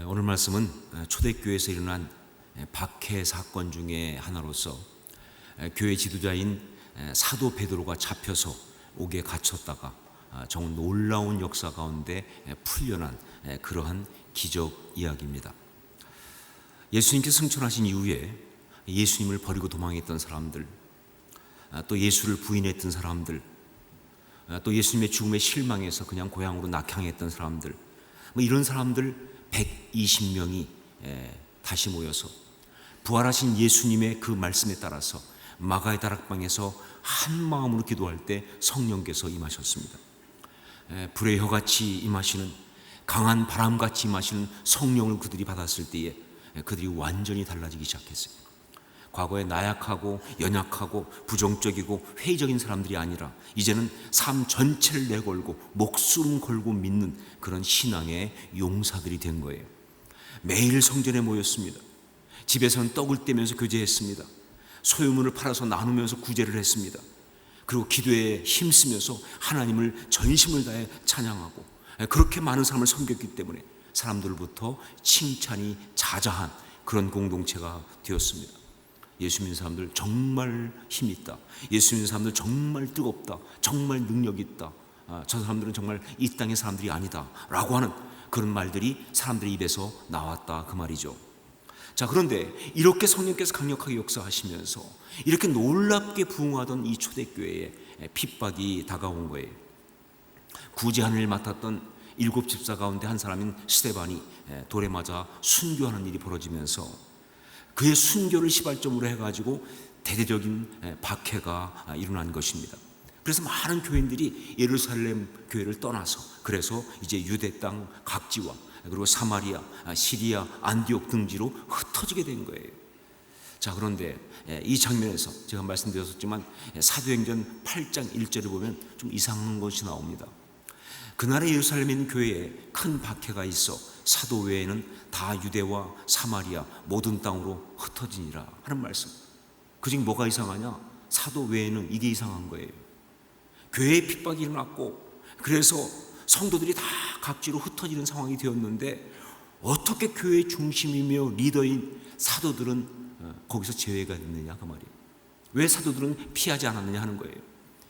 오늘 말씀은 초대교회에서 일어난 박해 사건 중에 하나로서 교회 지도자인 사도 베드로가 잡혀서 옥에 갇혔다가 정말 놀라운 역사 가운데 풀려난 그러한 기적 이야기입니다. 예수님께서 승천하신 이후에 예수님을 버리고 도망했던 사람들, 또 예수를 부인했던 사람들, 또 예수님의 죽음에 실망해서 그냥 고향으로 낙향했던 사람들, 이런 사람들 120명이 다시 모여서 부활하신 예수님의 그 말씀에 따라서 마가의 다락방에서 한 마음으로 기도할 때 성령께서 임하셨습니다. 불의 혀같이 임하시는, 강한 바람같이 임하시는 성령을 그들이 받았을 때에 그들이 완전히 달라지기 시작했어요. 과거에 나약하고 연약하고 부정적이고 회의적인 사람들이 아니라 이제는 삶 전체를 내걸고 목숨 걸고 믿는 그런 신앙의 용사들이 된 거예요. 매일 성전에 모였습니다. 집에서는 떡을 떼면서 교제했습니다. 소유물을 팔아서 나누면서 구제를 했습니다. 그리고 기도에 힘쓰면서 하나님을 전심을 다해 찬양하고, 그렇게 많은 사람을 섬겼기 때문에 사람들부터 칭찬이 자자한 그런 공동체가 되었습니다. 예수 믿는 사람들 정말 힘 있다, 예수 믿는 사람들 정말 뜨겁다, 정말 능력 있다, 저 사람들은 정말 이 땅의 사람들이 아니다 라고 하는 그런 말들이 사람들의 입에서 나왔다, 그 말이죠. 자, 그런데 이렇게 성령께서 강력하게 역사하시면서 이렇게 놀랍게 부흥하던 이 초대교회에 핍박이 다가온 거예요. 구제하는 일을 맡았던 7 집사 가운데 한 사람인 스데반이 돌에 맞아 순교하는 일이 벌어지면서 그의 순교를 시발점으로 해가지고 대대적인 박해가 일어난 것입니다. 그래서 많은 교인들이 예루살렘 교회를 떠나서, 그래서 이제 유대 땅 각지와 그리고 사마리아, 시리아, 안디옥 등지로 흩어지게 된 거예요. 자, 그런데 이 장면에서 제가 말씀드렸었지만 사도행전 8장 1절을 보면 좀 이상한 것이 나옵니다. 그날의 예루살렘에 있는 교회에 큰 박해가 있어 사도 외에는 다 유대와 사마리아 모든 땅으로 흩어지니라 하는 말씀. 그 중 뭐가 이상하냐? 사도 외에는, 이게 이상한 거예요. 교회에 핍박이 일어났고 그래서 성도들이 다 각지로 흩어지는 상황이 되었는데 어떻게 교회의 중심이며 리더인 사도들은 거기서 제외가 됐느냐, 그 말이에요. 왜 사도들은 피하지 않았느냐 하는 거예요.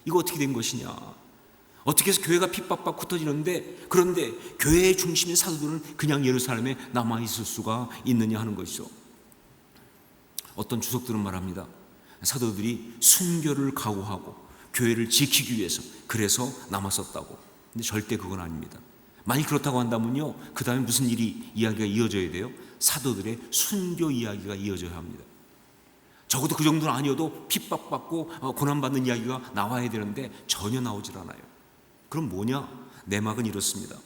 이거 어떻게 된 것이냐? 어떻게 해서 교회가 핍박받고 흩어지는데, 그런데 교회의 중심인 사도들은 그냥 예루살렘에 남아있을 수가 있느냐 하는 것이죠. 어떤 주석들은 말합니다. 사도들이 순교를 각오하고 교회를 지키기 위해서 그래서 남았었다고. 근데 절대 그건 아닙니다. 만약 그렇다고 한다면요, 그 다음에 무슨 이야기가 이어져야 돼요? 사도들의 순교 이야기가 이어져야 합니다. 적어도 그 정도는 아니어도 핍박받고 고난받는 이야기가 나와야 되는데 전혀 나오질 않아요. 그럼 뭐냐? 내막은 이렇습니다.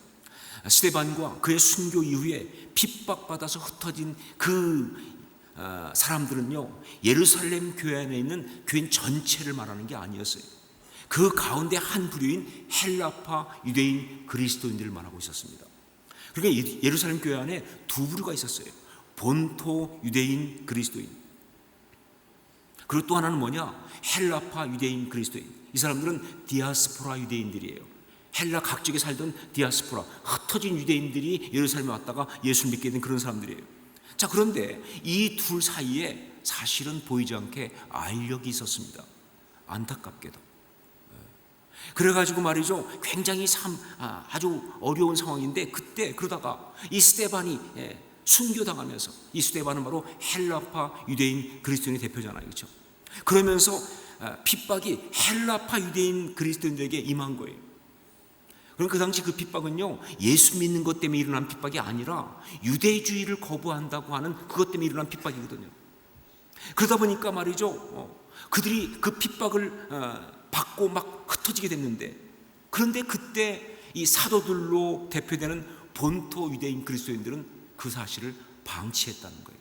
스데반과 그의 순교 이후에 핍박받아서 흩어진 그 사람들은요, 예루살렘 교회 안에 있는 교인 전체를 말하는 게 아니었어요. 그 가운데 한 부류인 헬라파 유대인 그리스도인들을 말하고 있었습니다. 그러니까 예루살렘 교회 안에 두 부류가 있었어요. 본토 유대인 그리스도인, 그리고 또 하나는 뭐냐? 헬라파 유대인 그리스도인. 이 사람들은 디아스포라 유대인들이에요. 헬라 각지에 살던 디아스포라, 흩어진 유대인들이 예루살렘에 왔다가 예수를 믿게 된 그런 사람들이에요. 자, 그런데 이 둘 사이에 사실은 보이지 않게 알력이 있었습니다. 안타깝게도. 그래가지고 말이죠, 굉장히 아주 어려운 상황인데, 그때 그러다가 이 스데반이 순교당하면서, 이 스데반은 바로 헬라파 유대인 그리스도인의 대표잖아요, 그렇죠? 그러면서 핍박이 헬라파 유대인 그리스도인들에게 임한 거예요. 그럼 그 당시 그 핍박은요, 예수 믿는 것 때문에 일어난 핍박이 아니라 유대주의를 거부한다고 하는 그것 때문에 일어난 핍박이거든요. 그러다 보니까 말이죠, 그들이 그 핍박을 받고 막 흩어지게 됐는데, 그런데 그때 이 사도들로 대표되는 본토 유대인 그리스도인들은 그 사실을 방치했다는 거예요.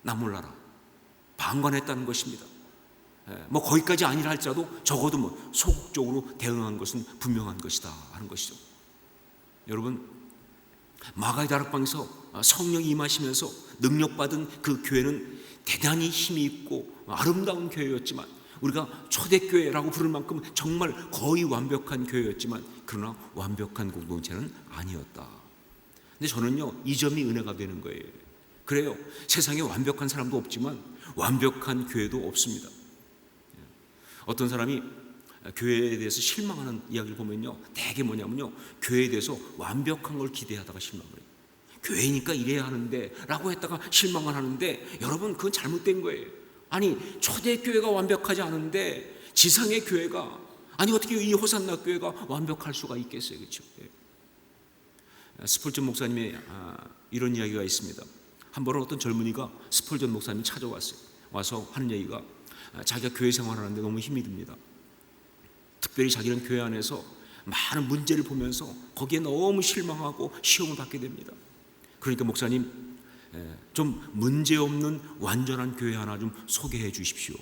나 몰라라, 방관했다는 것입니다. 뭐 거기까지 아니라 할지라도 적어도 소극적으로 대응한 것은 분명한 것이다 하는 것이죠. 여러분, 마가의 다락방에서 성령이 임하시면서 능력받은 그 교회는 대단히 힘이 있고 아름다운 교회였지만, 우리가 초대교회라고 부를 만큼 정말 거의 완벽한 교회였지만, 그러나 완벽한 공동체는 아니었다. 근데 저는요, 이 점이 은혜가 되는 거예요. 그래요. 세상에 완벽한 사람도 없지만 완벽한 교회도 없습니다. 어떤 사람이 교회에 대해서 실망하는 이야기를 보면요, 대개 뭐냐면요, 교회에 대해서 완벽한 걸 기대하다가 실망을 해요. 교회니까 이래야 하는데 라고 했다가 실망을 하는데, 여러분 그건 잘못된 거예요. 아니, 초대교회가 완벽하지 않은데 지상의 교회가, 아니 어떻게 이 호산나 교회가 완벽할 수가 있겠어요. 그렇죠? 스펄전 목사님의 이런 이야기가 있습니다. 한 번은 어떤 젊은이가 스펄전 목사님 찾아왔어요. 와서 하는 얘기가, 자기가 교회 생활하는데 너무 힘이 듭니다. 특별히 자기는 교회 안에서 많은 문제를 보면서 거기에 너무 실망하고 시험을 받게 됩니다. 그러니까 목사님, 좀 문제없는 완전한 교회 하나 좀 소개해 주십시오.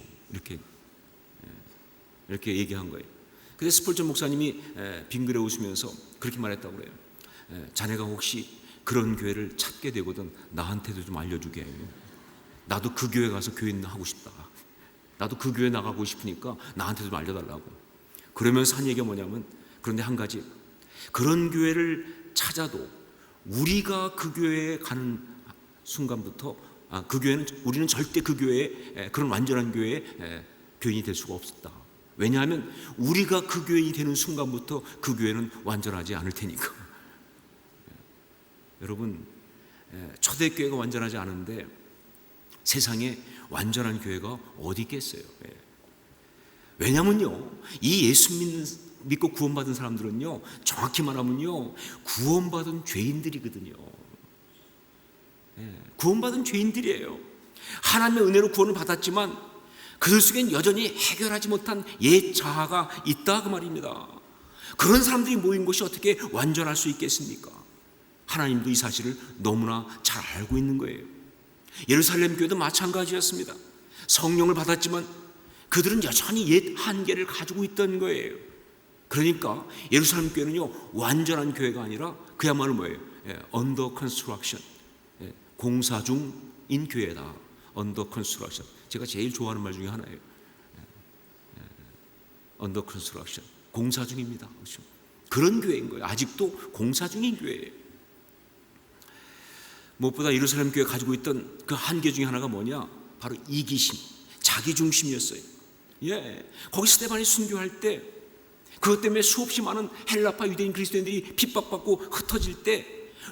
이렇게 얘기한 거예요. 그래서 스펄전 목사님이 빙그레 웃으면서 그렇게 말했다고 그래요. 자네가 혹시 그런 교회를 찾게 되거든 나한테도 좀 알려주게. 나도 그 교회 가서 교인 하고 싶다. 나도 그 교회 나가고 싶으니까 나한테 좀 알려달라고. 그러면서 한 얘기가 뭐냐면, 그런데 한 가지, 그런 교회를 찾아도 우리가 그 교회에 가는 순간부터 그 교회는, 우리는 절대 그 교회에, 그런 완전한 교회에 교인이 될 수가 없었다. 왜냐하면 우리가 그 교인이 되는 순간부터 그 교회는 완전하지 않을 테니까. 여러분, 초대교회가 완전하지 않은데 세상에 완전한 교회가 어디 있겠어요. 왜냐면요, 이 예수 믿고 구원받은 사람들은요, 정확히 말하면요, 구원받은 죄인들이거든요. 구원받은 죄인들이에요. 하나님의 은혜로 구원을 받았지만 그들 속엔 여전히 해결하지 못한 옛 자아가 있다, 그 말입니다. 그런 사람들이 모인 것이 어떻게 완전할 수 있겠습니까? 하나님도 이 사실을 너무나 잘 알고 있는 거예요. 예루살렘 교회도 마찬가지였습니다. 성령을 받았지만 그들은 여전히 옛 한계를 가지고 있던 거예요. 그러니까 예루살렘 교회는요, 완전한 교회가 아니라 그야말로 뭐예요? under construction, 공사 중인 교회다. under construction. 제가 제일 좋아하는 말 중에 하나예요. under construction, 공사 중입니다. 그렇죠? 그런 교회인 거예요. 아직도 공사 중인 교회예요. 무엇보다 예루살렘 교회가 가지고 있던 그 한계 중에 하나가 뭐냐? 바로 이기심, 자기중심이었어요. 거기 스데반이 순교할 때 그것 때문에 수없이 많은 헬라파 유대인 그리스도인들이 핍박받고 흩어질 때,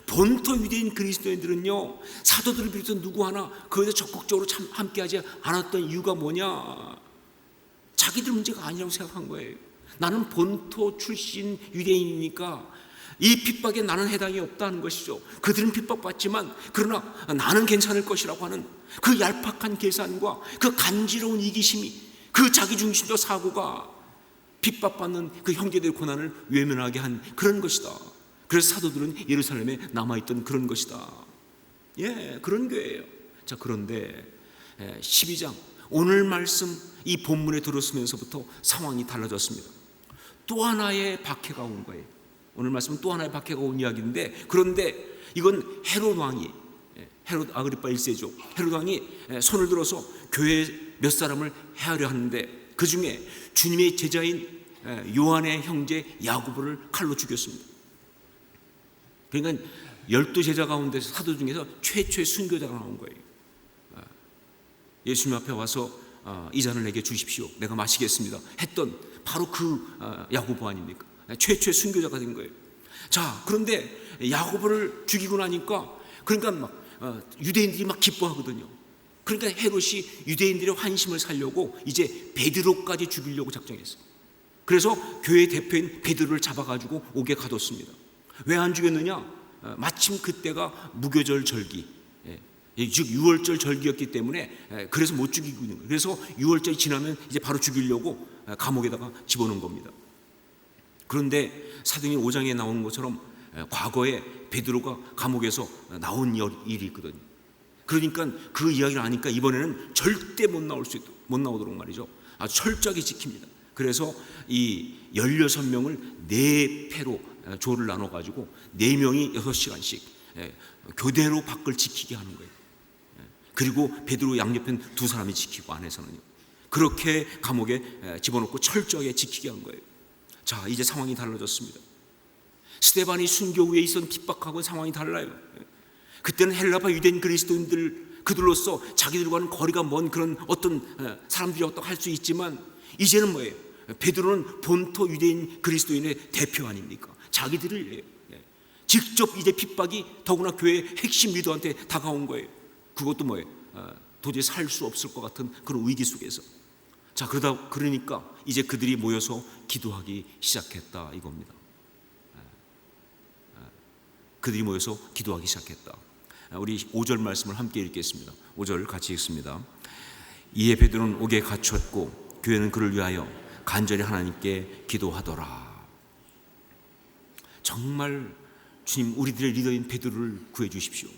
본토 유대인 그리스도인들은요, 사도들을 비롯한 누구 하나 그것에 적극적으로 함께하지 않았던 이유가 뭐냐? 자기들 문제가 아니라고 생각한 거예요. 나는 본토 출신 유대인이니까 이 핍박에 나는 해당이 없다는 것이죠. 그들은 핍박받지만 그러나 나는 괜찮을 것이라고 하는 그 얄팍한 계산과 그 간지러운 이기심이, 그 자기중심적 사고가 핍박받는 그 형제들의 고난을 외면하게 한 그런 것이다. 그래서 사도들은 예루살렘에 남아있던 그런 것이다. 그런 교회예요. 자, 그런데 12장 오늘 말씀 이 본문에 들었으면서부터 상황이 달라졌습니다. 또 하나의 박해가 온 거예요. 오늘 말씀은 또 하나의 박해가 온 이야기인데, 그런데 이건 헤롯 왕이, 헤롯 아그리파 1세죠. 헤롯 왕이 손을 들어서 교회 몇 사람을 해하려 하는데, 그 중에 주님의 제자인 요한의 형제 야고보를 칼로 죽였습니다. 그러니까 12제자 가운데 사도 중에서 최초의 순교자가 나온 거예요. 예수님 앞에 와서 이 잔을 내게 주십시오, 내가 마시겠습니다 했던 바로 그 야고보 아닙니까? 최초의 순교자가 된 거예요. 자, 그런데 야고보를 죽이고 나니까, 그러니까 막 유대인들이 막 기뻐하거든요. 그러니까 헤롯이 유대인들의 환심을 살려고 이제 베드로까지 죽이려고 작정했어요. 그래서 교회 대표인 베드로를 잡아가지고 옥에 가뒀습니다. 왜 안 죽였느냐? 마침 그때가 무교절 절기, 즉 6월절 절기였기 때문에 그래서 못 죽이고 있는 거예요. 그래서 6월절이 지나면 이제 바로 죽이려고 감옥에다가 집어넣은 겁니다. 그런데 사도행전 5장에 나오는 것처럼 과거에 베드로가 감옥에서 나온 일이 있거든요. 그러니까 그 이야기를 아니까 이번에는 절대 못 나오도록 말이죠, 아주 철저하게 지킵니다. 그래서 이 16명을 4패로 조를 나눠가지고 4명이 6시간씩 교대로 밖을 지키게 하는 거예요. 그리고 베드로 양옆엔 2사람이 지키고 안에서는요. 그렇게 감옥에 집어넣고 철저하게 지키게 한 거예요. 자, 이제 상황이 달라졌습니다. 스데반이 순교 후에 있었던 핍박하고는 상황이 달라요. 그때는 헬라파 유대인 그리스도인들 그들로서 자기들과는 거리가 먼 그런 어떤 사람들이었다고 할 수 있지만, 이제는 뭐예요? 베드로는 본토 유대인 그리스도인의 대표 아닙니까? 자기들을 직접 이제 핍박이 더구나 교회의 핵심 리더한테 다가온 거예요. 그것도 뭐예요? 도저히 살 수 없을 것 같은 그런 위기 속에서. 자, 그러니까 이제 그들이 모여서 기도하기 시작했다 이겁니다. 그들이 모여서 기도하기 시작했다. 우리 5절 말씀을 함께 읽겠습니다. 5절 같이 읽습니다. 이에 베드로는 옥에 갇혔고 교회는 그를 위하여 간절히 하나님께 기도하더라. 정말 주님, 우리들의 리더인 베드로를 구해 주십시오.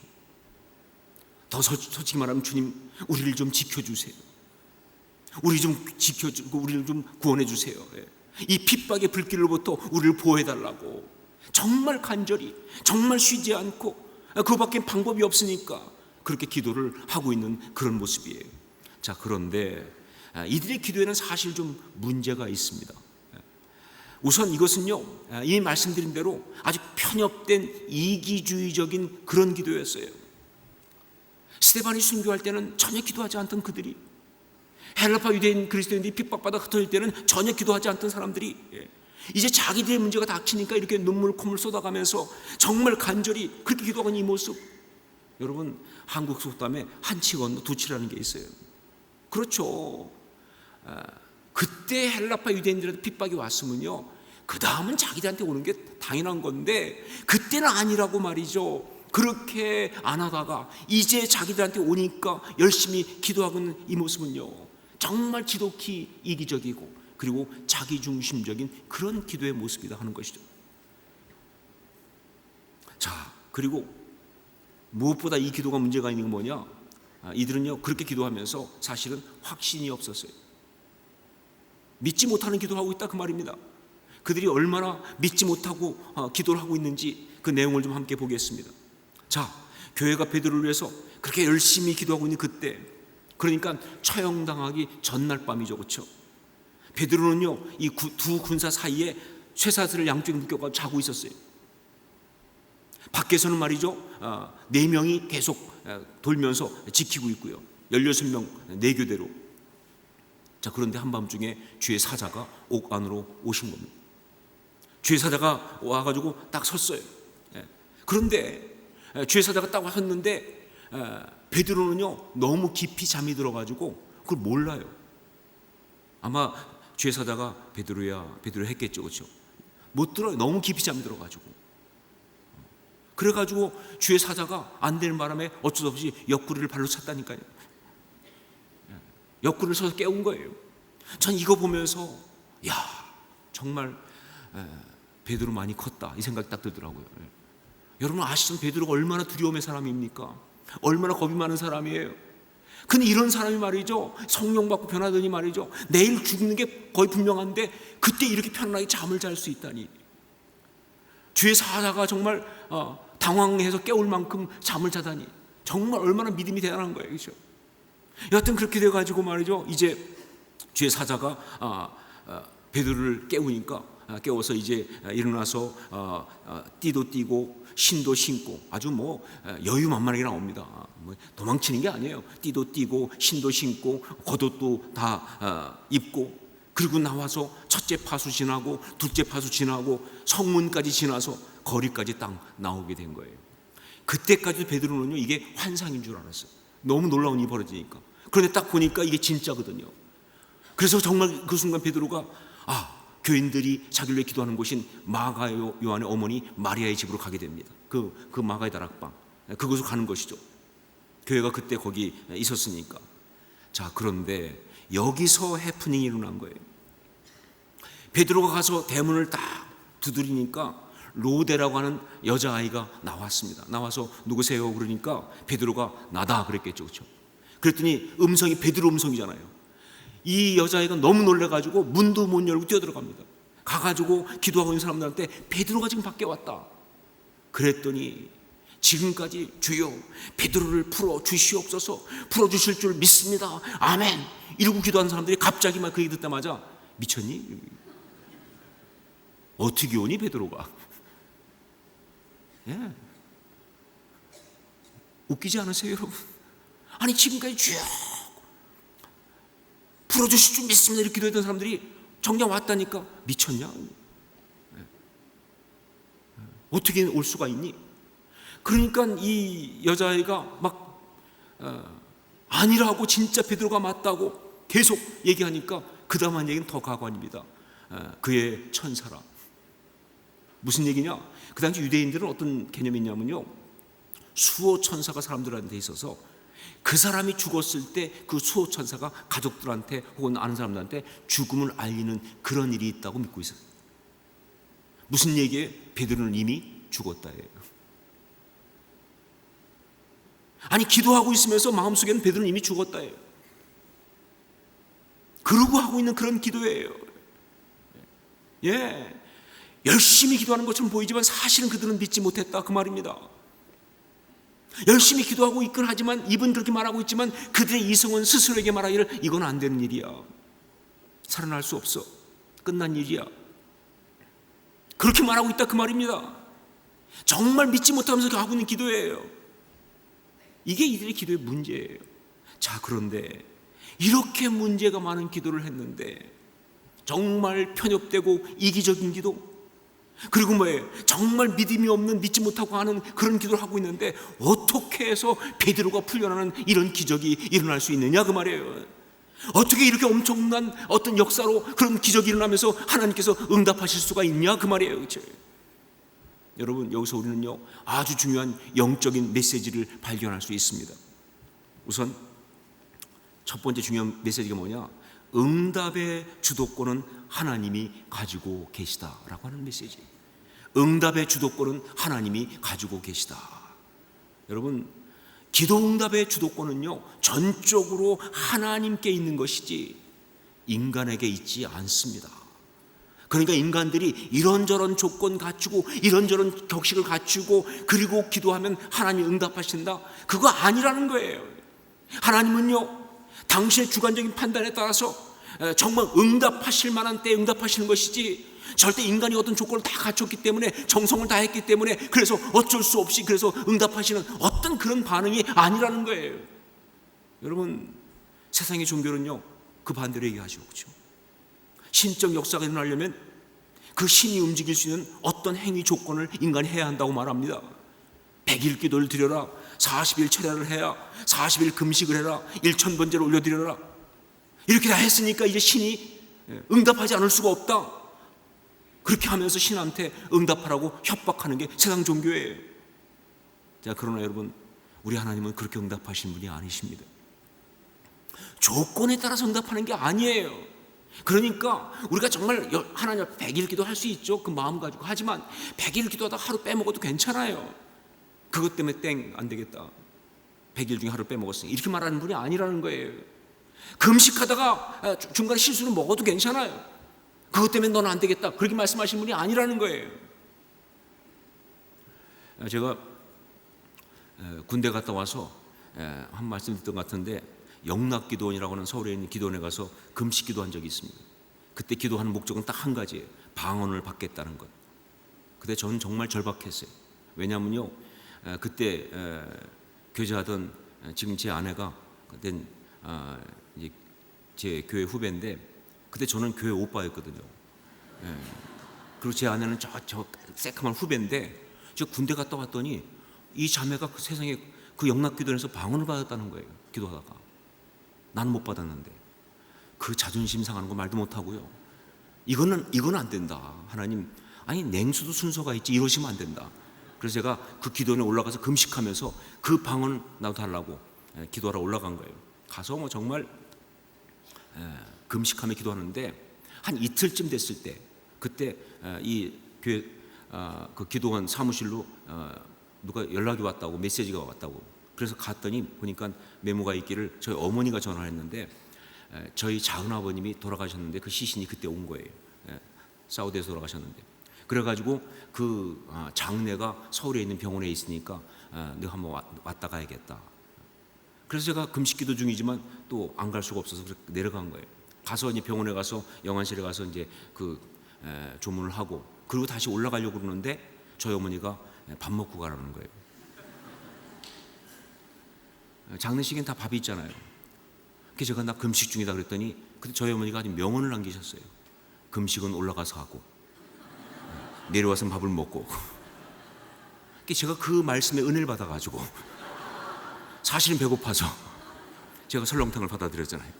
더 솔직히 말하면 주님, 우리를 좀 지켜주세요. 우리 좀 지켜주고 우리를 좀 구원해 주세요. 이 핍박의 불길로부터 우리를 보호해달라고 정말 간절히, 정말 쉬지 않고, 그밖에 방법이 없으니까 그렇게 기도를 하고 있는 그런 모습이에요. 자, 그런데 이들의 기도에는 사실 좀 문제가 있습니다. 우선 이것은요, 이미 말씀드린 대로 아주 편협된 이기주의적인 그런 기도였어요. 스데반이 순교할 때는 전혀 기도하지 않던 그들이, 헬라파 유대인 그리스도인들이 핍박받아 흩어질 때는 전혀 기도하지 않던 사람들이 이제 자기들의 문제가 닥치니까 이렇게 눈물 콧물 쏟아가면서 정말 간절히 그렇게 기도하는 이 모습, 여러분, 한국 속담에 한치 건너 두치라는 게 있어요. 그렇죠. 그때 헬라파 유대인들한테 핍박이 왔으면요, 그 다음은 자기들한테 오는 게 당연한 건데 그때는 아니라고 말이죠. 그렇게 안 하다가 이제 자기들한테 오니까 열심히 기도하는 이 모습은요, 정말 지독히 이기적이고 그리고 자기중심적인 그런 기도의 모습이다 하는 것이죠. 자, 그리고 무엇보다 이 기도가 문제가 있는 건 뭐냐? 이들은요, 그렇게 기도하면서 사실은 확신이 없었어요. 믿지 못하는 기도를 하고 있다 그 말입니다. 그들이 얼마나 믿지 못하고 기도를 하고 있는지 그 내용을 좀 함께 보겠습니다. 자, 교회가 베드로를 위해서 그렇게 열심히 기도하고 있는 그때, 그러니까 처형당하기 전날 밤이죠, 그렇죠? 베드로는요, 이 두 군사 사이에 쇠사슬을 양쪽에 묶여서 자고 있었어요. 밖에서는 말이죠, 4명이 계속 돌면서 지키고 있고요, 16명 내교대로. 자, 그런데 한밤중에 주의 사자가 옥 안으로 오신 겁니다. 주의 사자가 와가지고 딱 섰어요. 그런데 주의 사자가 딱 섰는데 베드로는요, 너무 깊이 잠이 들어가지고 그걸 몰라요. 아마 주의 사자가 베드로야 베드로 했겠죠, 그렇죠? 못 들어요. 너무 깊이 잠이 들어가지고. 그래가지고 주의 사자가 안 되는 바람에 어쩔 수 없이 옆구리를 발로 찼다니까요. 옆구리를 서서 깨운 거예요. 전 이거 보면서 야, 정말 베드로 많이 컸다 이 생각이 딱 들더라고요. 여러분 아시죠? 베드로가 얼마나 두려움의 사람입니까? 얼마나 겁이 많은 사람이에요. 근데 이런 사람이 말이죠, 성령 받고 변하더니 말이죠, 내일 죽는 게 거의 분명한데 그때 이렇게 편안하게 잠을 잘 수 있다니. 주의 사자가 정말 당황해서 깨울 만큼 잠을 자다니 정말 얼마나 믿음이 대단한 거예요, 그렇죠? 여하튼 그렇게 돼가지고 말이죠, 이제 주의 사자가 베드로를 깨워서 이제 일어나서 띠도 띠고 신도 신고 아주 여유만만하게 나옵니다. 도망치는 게 아니에요. 띠도 띠고 신도 신고 겉옷도 다 입고, 그리고 나와서 첫째 파수 지나고 둘째 파수 지나고 성문까지 지나서 거리까지 딱 나오게 된 거예요. 그때까지 베드로는요, 이게 환상인 줄 알았어요. 너무 놀라운 일이 벌어지니까. 그런데 딱 보니까 이게 진짜거든요. 그래서 정말 그 순간 베드로가 교인들이 자기를 위해 기도하는 곳인 마가 요한의 어머니 마리아의 집으로 가게 됩니다. 그 마가의 다락방, 그곳으로 가는 것이죠. 교회가 그때 거기 있었으니까. 자, 그런데 여기서 해프닝이 일어난 거예요. 베드로가 가서 대문을 딱 두드리니까 로데라고 하는 여자아이가 나왔습니다. 나와서 누구세요? 그러니까 베드로가 나다 그랬겠죠, 그렇죠? 그랬더니 음성이 베드로 음성이잖아요. 이 여자아이가 너무 놀라가지고 문도 못 열고 뛰어들어갑니다. 가가지고 기도하고 있는 사람들한테 베드로가 지금 밖에 왔다. 그랬더니 지금까지 주여 베드로를 풀어주시옵소서, 풀어주실 줄 믿습니다, 아멘 이러고 기도하는 사람들이 갑자기 막 그 얘기 듣자마자 미쳤니? 어떻게 오니 베드로가? 예. 웃기지 않으세요, 여러분? 아니 지금까지 쭉 풀어주실 줄 믿습니다 이렇게 기도했던 사람들이 정작 왔다니까 미쳤냐? 어떻게 올 수가 있니? 그러니까 이 여자아이가 막 아니라고 진짜 베드로가 맞다고 계속 얘기하니까 그 다음 한 얘기는 더 가관입니다. 그의 천사라. 무슨 얘기냐? 그 당시 유대인들은 어떤 개념이 있냐면요, 수호 천사가 사람들한테 있어서 그 사람이 죽었을 때 그 수호 천사가 가족들한테 혹은 아는 사람들한테 죽음을 알리는 그런 일이 있다고 믿고 있어요. 무슨 얘기예요? 베드로는 이미 죽었다예요. 아니 기도하고 있으면서 마음속에는 베드로는 이미 죽었다예요. 그러고 하고 있는 그런 기도예요. 예, 열심히 기도하는 것처럼 보이지만 사실은 그들은 믿지 못했다 그 말입니다. 열심히 기도하고 있긴 하지만 입은 그렇게 말하고 있지만 그들의 이성은 스스로에게 말하기를 이건 안 되는 일이야, 살아날 수 없어, 끝난 일이야, 그렇게 말하고 있다 그 말입니다. 정말 믿지 못하면서 하고 있는 기도예요. 이게 이들의 기도의 문제예요. 자, 그런데 이렇게 문제가 많은 기도를 했는데 정말 편협되고 이기적인 기도, 그리고 뭐예요? 정말 믿음이 없는, 믿지 못하고 하는 그런 기도를 하고 있는데 어떻게 해서 베드로가 풀려나는 이런 기적이 일어날 수 있느냐 그 말이에요. 어떻게 이렇게 엄청난 어떤 역사로 그런 기적이 일어나면서 하나님께서 응답하실 수가 있냐 그 말이에요. 그렇죠? 여러분, 여기서 우리는요 아주 중요한 영적인 메시지를 발견할 수 있습니다. 우선 첫 번째 중요한 메시지가 뭐냐? 응답의 주도권은 하나님이 가지고 계시다라고 하는 메시지. 응답의 주도권은 하나님이 가지고 계시다. 여러분, 기도 응답의 주도권은요 전적으로 하나님께 있는 것이지 인간에게 있지 않습니다. 그러니까 인간들이 이런저런 조건 갖추고 이런저런 격식을 갖추고 그리고 기도하면 하나님이 응답하신다, 그거 아니라는 거예요. 하나님은요 당신의 주관적인 판단에 따라서 정말 응답하실 만한 때에 응답하시는 것이지 절대 인간이 어떤 조건을 다 갖췄기 때문에 정성을 다했기 때문에 그래서 어쩔 수 없이 그래서 응답하시는 어떤 그런 반응이 아니라는 거예요. 여러분, 세상의 종교는요 그 반대로 얘기하죠. 그렇죠? 신적 역사가 일어나려면 그 신이 움직일 수 있는 어떤 행위 조건을 인간이 해야 한다고 말합니다. 100일 기도를 드려라, 40일 철야를 해야, 40일 금식을 해라, 1000번째를 올려드려라, 이렇게 다 했으니까 이제 신이 응답하지 않을 수가 없다. 그렇게 하면서 신한테 응답하라고 협박하는 게 세상 종교예요. 자, 그러나 여러분, 우리 하나님은 그렇게 응답하신 분이 아니십니다. 조건에 따라서 응답하는 게 아니에요. 그러니까 우리가 정말 하나님 앞에 100일 기도할 수 있죠, 그 마음 가지고. 하지만 100일 기도하다 하루 빼먹어도 괜찮아요. 그것 때문에 땡, 안 되겠다, 100일 중에 하루 빼먹었으니, 이렇게 말하는 분이 아니라는 거예요. 금식하다가 중간에 실수로 먹어도 괜찮아요. 그것 때문에 너는 안 되겠다, 그렇게 말씀하시는 분이 아니라는 거예요. 제가 군대 갔다 와서 한 말씀 듣던 것 같은데, 영락기도원이라고 하는 서울에 있는 기도원에 가서 금식 기도한 적이 있습니다. 그때 기도하는 목적은 딱 한 가지예요. 방언을 받겠다는 것. 그때 저는 정말 절박했어요. 왜냐하면요 그때 교제하던 지금 제 아내가 그때 이제 제 교회 후배인데, 그때 저는 교회 오빠였거든요. 그리고 제 아내는 저 새카만 후배인데, 저 군대 갔다 왔더니 이 자매가 그 세상에 그 영락기도원에서 방언을 받았다는 거예요. 기도하다가. 나는 못 받았는데. 그 자존심 상하는 거 말도 못하고요. 이건 안 된다. 하나님, 아니 냉수도 순서가 있지, 이러시면 안 된다. 그래서 제가 그 기도원에 올라가서 금식하면서 그 방언 나도 달라고 기도하러 올라간 거예요. 가서 뭐 정말 금식하며 기도하는데 한 이틀쯤 됐을 때, 그때 이 교회 그 기도원 사무실로 누가 연락이 왔다고, 메시지가 왔다고. 그래서 갔더니 보니까 메모가 있기를 저희 어머니가 전화를 했는데 저희 작은아버님이 돌아가셨는데 그 시신이 그때 온 거예요. 사우디에서 돌아가셨는데. 그래가지고 그 장례가 서울에 있는 병원에 있으니까 내가 한번 왔다 가야겠다. 그래서 제가 금식기도 중이지만 또 안 갈 수가 없어서 내려간 거예요. 가서 이제 병원에 가서 영안실에 가서 이제 그 조문을 하고, 그리고 다시 올라가려고 그러는데 저희 어머니가 밥 먹고 가라는 거예요. 장례식엔 다 밥이 있잖아요. 그래서 제가 나 금식 중이다 그랬더니 그때 저희 어머니가 아주 명언을 남기셨어요. 금식은 올라가서 하고 내려와서 밥을 먹고. 제가 그 말씀에 은혜를 받아가지고 사실은 배고파서 제가 설렁탕을 받아들였잖아요.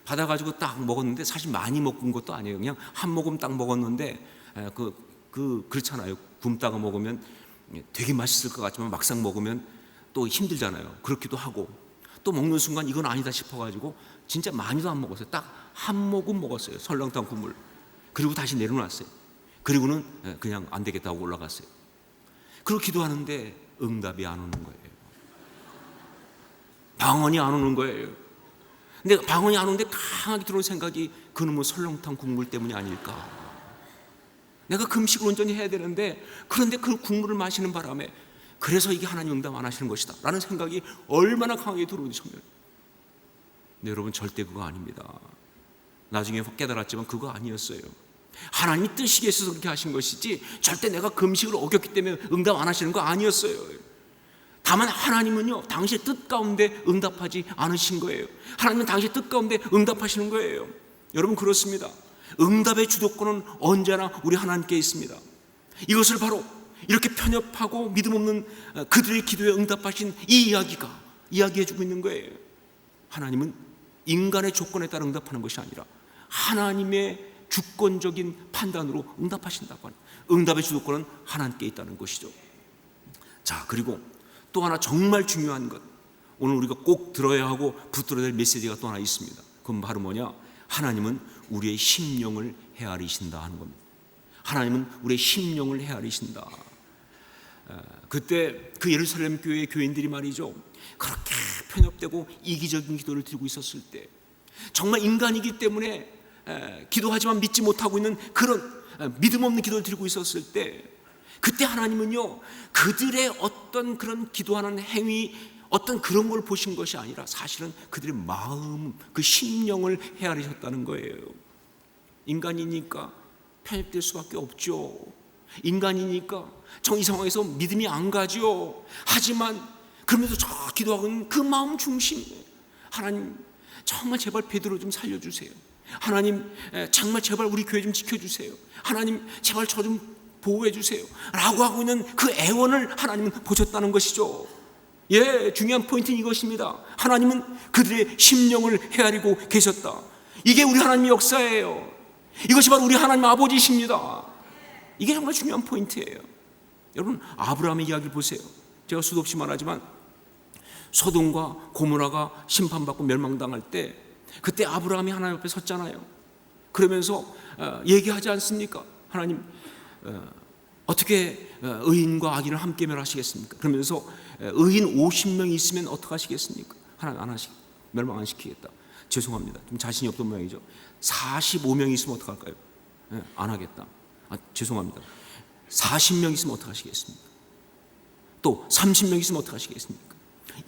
받아가지고 딱 먹었는데 사실 많이 먹은 것도 아니에요. 그냥 한 모금 딱 먹었는데 그렇잖아요. 굶다가 먹으면 되게 맛있을 것 같지만 막상 먹으면 또 힘들잖아요. 그렇기도 하고 또 먹는 순간 이건 아니다 싶어가지고 진짜 많이도 안 먹었어요. 딱 한 모금 먹었어요. 설렁탕 국물. 그리고 다시 내려놨어요. 그리고는 그냥 안 되겠다 하고 올라갔어요. 그리고 기도하는데 응답이 안 오는 거예요. 방언이 안 오는 거예요. 근데 방언이 안 오는데 강하게 들어온 생각이 그놈의 설렁탕 국물 때문이 아닐까. 내가 금식을 온전히 해야 되는데 그런데 그 국물을 마시는 바람에 그래서 이게 하나님 응답 안 하시는 것이다 라는 생각이 얼마나 강하게 들어오는지 처음에. 근데 여러분 절대 그거 아닙니다. 나중에 깨달았지만 그거 아니었어요. 하나님이 뜻이 있어서 그렇게 하신 것이지 절대 내가 금식을 어겼기 때문에 응답 안 하시는 거 아니었어요. 다만 하나님은요 당신의 뜻 가운데 응답하지 않으신 거예요. 하나님은 당신의 뜻 가운데 응답하시는 거예요. 여러분 그렇습니다. 응답의 주도권은 언제나 우리 하나님께 있습니다. 이것을 바로 이렇게 편협하고 믿음 없는 그들의 기도에 응답하신 이 이야기가 이야기해주고 있는 거예요. 하나님은 인간의 조건에 따라 응답하는 것이 아니라 하나님의 주권적인 판단으로 응답하신다고 하는, 응답의 주도권은 하나님께 있다는 것이죠. 자, 그리고 또 하나 정말 중요한 것, 오늘 우리가 꼭 들어야 하고 붙들어야 될 메시지가 또 하나 있습니다. 그건 바로 뭐냐? 하나님은 우리의 심령을 헤아리신다 하는 겁니다. 하나님은 우리의 심령을 헤아리신다. 그때 그 예루살렘 교회의 교인들이 말이죠, 그렇게 편협되고 이기적인 기도를 드리고 있었을 때, 정말 인간이기 때문에 기도하지만 믿지 못하고 있는 그런 믿음 없는 기도를 드리고 있었을 때, 그때 하나님은요 그들의 어떤 그런 기도하는 행위, 어떤 그런 걸 보신 것이 아니라 사실은 그들의 마음, 그 심령을 헤아리셨다는 거예요. 인간이니까 편협될 수밖에 없죠. 인간이니까 이 상황에서 믿음이 안 가죠. 하지만 그러면서 저 기도하는 그 마음 중심, 하나님 정말 제발 베드로 좀 살려주세요. 하나님 정말 제발 우리 교회 좀 지켜주세요. 하나님 제발 저 좀 보호해 주세요 라고 하고 있는 그 애원을 하나님은 보셨다는 것이죠. 예, 중요한 포인트는 이것입니다. 하나님은 그들의 심령을 헤아리고 계셨다. 이게 우리 하나님의 역사예요. 이것이 바로 우리 하나님 아버지십니다. 이게 정말 중요한 포인트예요. 여러분 아브라함의 이야기를 보세요. 제가 수도 없이 말하지만 소돔과 고모라가 심판받고 멸망당할 때 그때 아브라함이 하나님 앞에 섰잖아요. 그러면서 얘기하지 않습니까? 하나님 어떻게 의인과 악인을 함께 멸하시겠습니까? 그러면서 의인 50명이 있으면 어떻게 하시겠습니까? 하나님 안 하시겠다. 멸망 안 시키겠다. 죄송합니다. 좀 자신이 없던 모양이죠. 45명이 있으면 어떻게 할까요? 안 하겠다. 죄송합니다. 40명 있으면 어떻게 하시겠습니까? 또 30명 있으면 어떻게 하시겠습니까?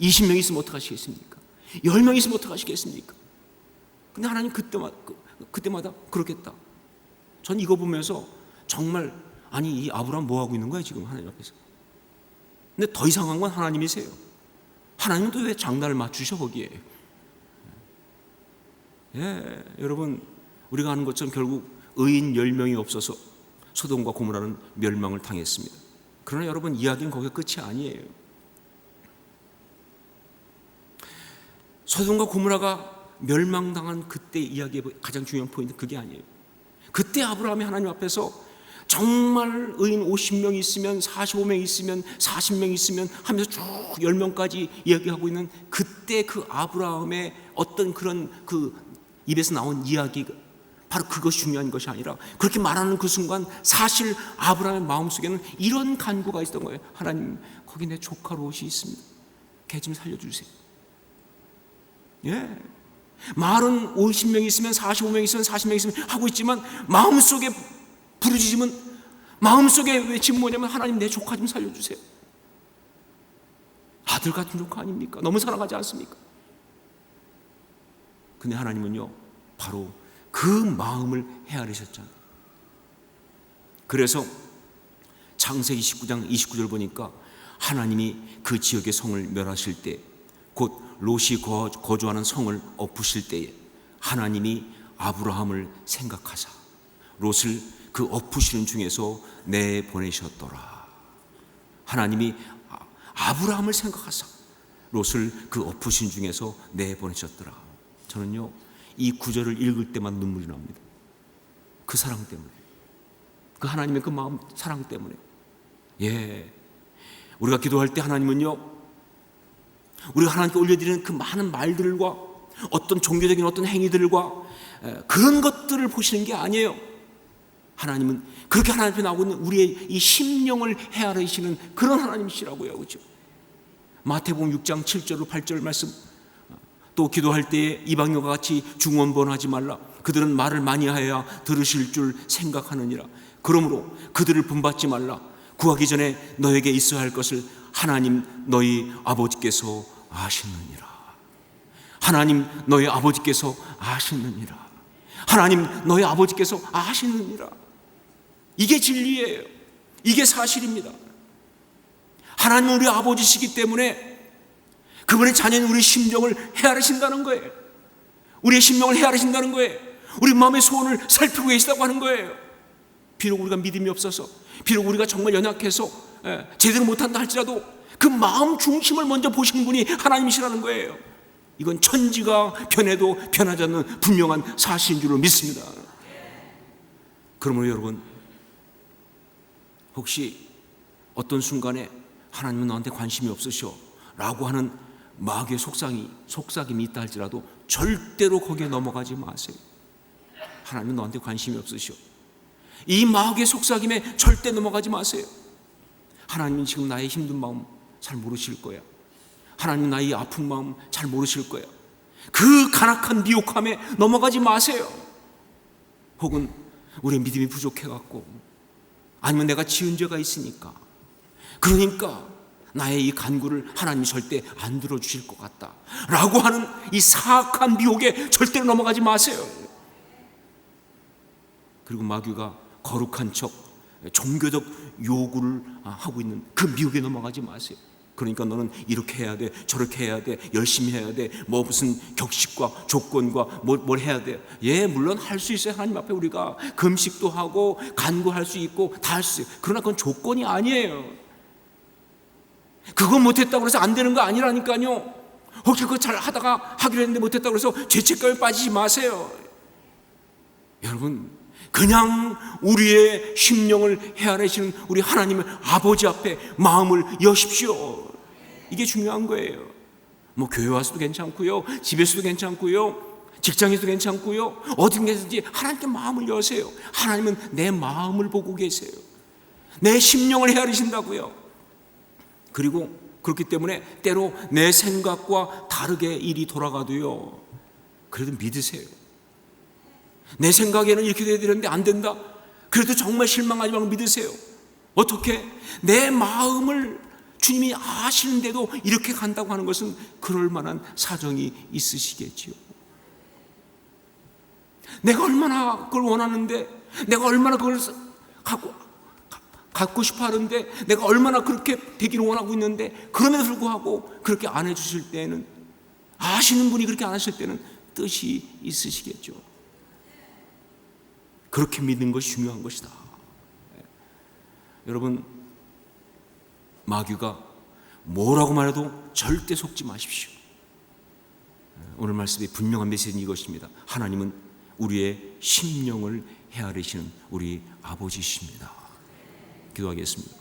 20명 있으면 어떻게 하시겠습니까? 10명 있으면 어떻게 하시겠습니까? 근데 하나님 그때마다 그렇겠다. 전 이거 보면서 정말 아니 이 아브라함 뭐 하고 있는 거야 지금 하나님 앞에서. 근데 더 이상한 건 하나님이세요. 하나님은 또 왜 장단을 맞추셔 거기에. 예, 여러분 우리가 아는 것처럼 결국 의인 10명이 없어서 소돔과 고모라는 멸망을 당했습니다. 그러나 여러분 이야기는 거기가 끝이 아니에요. 소돔과 고모라가 멸망당한 그때 이야기의 가장 중요한 포인트는 그게 아니에요. 그때 아브라함이 하나님 앞에서 정말 의인 50명 있으면 45명 있으면 40명 있으면 하면서 쭉 10명까지 이야기하고 있는 그때 그 아브라함의 어떤 그런 그 입에서 나온 이야기가 바로 그것이 중요한 것이 아니라 그렇게 말하는 그 순간 사실 아브라함의 마음속에는 이런 간구가 있었던 거예요. 하나님 거기 내 조카 롯이 있습니다. 걔 좀 살려주세요. 예. 말은 50명 있으면 45명 있으면 40명 있으면 하고 있지만 마음속에 부르짖으면 마음속에 외침은 뭐냐면 하나님 내 조카 좀 살려주세요. 아들 같은 조카 아닙니까? 너무 사랑하지 않습니까? 근데 하나님은요 바로 그 마음을 헤아리셨잖아요. 그래서 창세기 19장 29절 보니까 하나님이 그 지역의 성을 멸하실 때, 곧 롯이 거주하는 성을 엎으실 때에 하나님이 아브라함을 생각하사 롯을 그 엎으시는 중에서 내보내셨더라. 하나님이 아브라함을 생각하사 롯을 그 엎으신 중에서 내보내셨더라. 저는요, 이 구절을 읽을 때만 눈물이 납니다. 그 사랑 때문에, 그 하나님의 그 마음 사랑 때문에. 우리가 기도할 때 하나님은요, 우리가 하나님께 올려드리는 그 많은 말들과 어떤 종교적인 어떤 행위들과 그런 것들을 보시는 게 아니에요. 하나님은 그렇게 하나님 앞에 나오고 있는 우리의 이 심령을 헤아리시는 그런 하나님이시라고요. 그렇죠? 마태복음 6장 7절 8절 말씀, 또 기도할 때에 이방인과 같이 중언번하지 말라. 그들은 말을 많이 하여야 들으실 줄 생각하느니라. 그러므로 그들을 본받지 말라. 구하기 전에 너에게 있어야 할 것을 하나님 너희 아버지께서 아시느니라. 하나님 너희 아버지께서 아시느니라. 하나님 너희 아버지께서 아시느니라. 이게 진리예요. 이게 사실입니다. 하나님은 우리 아버지시기 때문에 그분의 자녀인 우리 심령을 헤아리신다는 거예요. 우리의 심령을 헤아리신다는 거예요. 우리 마음의 소원을 살피고 계시다고 하는 거예요. 비록 우리가 믿음이 없어서, 비록 우리가 정말 연약해서 제대로 못한다 할지라도 그 마음 중심을 먼저 보시는 분이 하나님이시라는 거예요. 이건 천지가 변해도 변하지 않는 분명한 사실인 줄로 믿습니다. 그러므로 여러분, 혹시 어떤 순간에 하나님은 너한테 관심이 없으셔 라고 하는 마귀의 속삭임이 있다 할지라도 절대로 거기에 넘어가지 마세요. 하나님은 너한테 관심이 없으셔. 이 마귀의 속삭임에 절대 넘어가지 마세요. 하나님은 지금 나의 힘든 마음 잘 모르실 거야. 하나님은 나의 아픈 마음 잘 모르실 거야. 그 간악한 미혹함에 넘어가지 마세요. 혹은 우리의 믿음이 부족해갖고, 아니면 내가 지은 죄가 있으니까, 그러니까 나의 이 간구를 하나님이 절대 안 들어주실 것 같다 라고 하는 이 사악한 미혹에 절대로 넘어가지 마세요. 그리고 마귀가 거룩한 척 종교적 요구를 하고 있는 그 미혹에 넘어가지 마세요. 그러니까 너는 이렇게 해야 돼, 저렇게 해야 돼, 열심히 해야 돼, 뭐 무슨 격식과 조건과 뭘 해야 돼. 물론 할 수 있어요. 하나님 앞에 우리가 금식도 하고 간구할 수 있고 다 할 수 있어요. 그러나 그건 조건이 아니에요. 그거 못했다고 해서 안 되는 거 아니라니까요. 혹시 그거 잘 하다가 하기로 했는데 못했다고 해서 죄책감에 빠지지 마세요. 여러분, 그냥 우리의 심령을 헤아리시는 우리 하나님의 아버지 앞에 마음을 여십시오. 이게 중요한 거예요. 뭐 교회 와서도 괜찮고요, 집에서도 괜찮고요, 직장에서도 괜찮고요, 어딘가든지 하나님께 마음을 여세요. 하나님은 내 마음을 보고 계세요. 내 심령을 헤아리신다고요. 그리고 그렇기 때문에 때로 내 생각과 다르게 일이 돌아가도요, 그래도 믿으세요. 내 생각에는 이렇게 돼야 되는데 안 된다. 그래도 정말 실망하지 말고 믿으세요. 어떻게? 내 마음을 주님이 아시는데도 이렇게 간다고 하는 것은 그럴 만한 사정이 있으시겠지요. 내가 얼마나 그걸 원하는데, 내가 얼마나 그걸 갖고 싶어 하는데, 내가 얼마나 그렇게 되기를 원하고 있는데, 그럼에도 불구하고 그렇게 안 해주실 때는, 아시는 분이 그렇게 안 하실 때는 뜻이 있으시겠죠. 그렇게 믿는 것이 중요한 것이다. 여러분, 마귀가 뭐라고 말해도 절대 속지 마십시오. 오늘 말씀의 분명한 메시지는 이것입니다. 하나님은 우리의 심령을 헤아리시는 우리 아버지십니다. 기도하겠습니다.